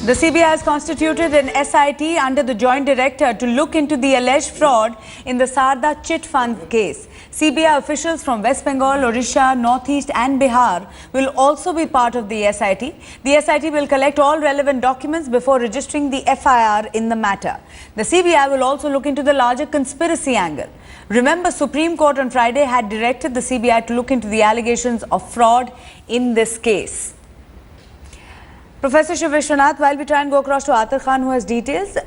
The CBI has constituted an SIT under the Joint Director to look into the alleged fraud in the Sarda Chit Fund case. CBI officials from West Bengal, Odisha, Northeast and Bihar will also be part of the SIT. The SIT will collect all relevant documents before registering the FIR in the matter. The CBI will also look into the larger conspiracy angle. Remember, Supreme Court on Friday had directed the CBI to look into the allegations of fraud in this case. Professor Shiv Vishwanath, while we try and go across to Atir Khan, who has details,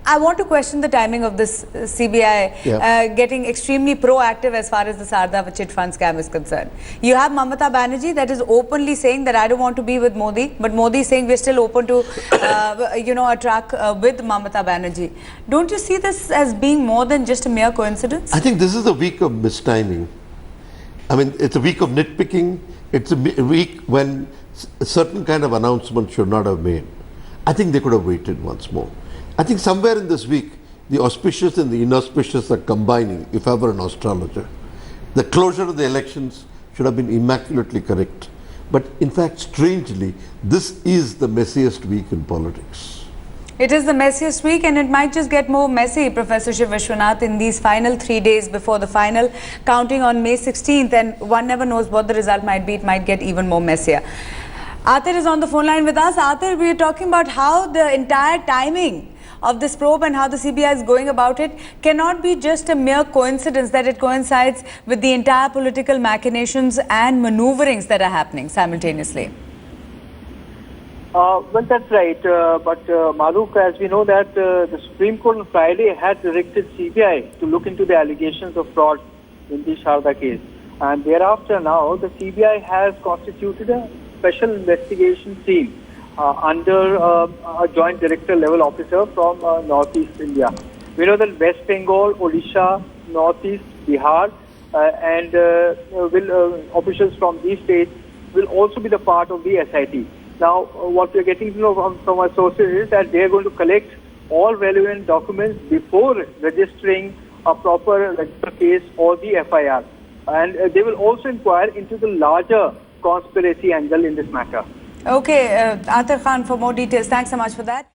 I want to question the timing of this CBI getting extremely proactive as far as the Sarda Chit Fund scam is concerned. You have Mamata Banerjee that is openly saying that I don't want to be with Modi, but Modi is saying we're still open to, a track with Mamata Banerjee. Don't you see this as being more than just a mere coincidence? I think this is a week of mistiming. I mean, it's a week of nitpicking. It's a week when a certain kind of announcement should not have made. I think they could have waited once more. I think somewhere in this week, the auspicious and the inauspicious are combining, if ever an astrologer. The closure of the elections should have been immaculately correct. But in fact, strangely, this is the messiest week in politics. It is the messiest week, and it might just get more messy, Professor Shiv Vishwanath, in these final 3 days before the final counting on May 16th, and one never knows what the result might be. It might get even more messier. Atir is on the phone line with us. Atir, we are talking about how the entire timing of this probe and how the CBI is going about it cannot be just a mere coincidence that it coincides with the entire political machinations and maneuverings that are happening simultaneously. Well, that's right. But Maluk, as we know that the Supreme Court on Friday had directed CBI to look into the allegations of fraud in the Sharda case. And thereafter now, the CBI has constituted a special investigation team under a joint director level officer from Northeast India. We know that West Bengal, Odisha, Northeast, Bihar and officials from these states will also be the part of the SIT. Now, what we are getting to know from our sources is that they are going to collect all relevant documents before registering a proper register case or the FIR. And they will also inquire into the larger conspiracy angle in this matter. Okay, Atir Khan, for more details. Thanks so much for that.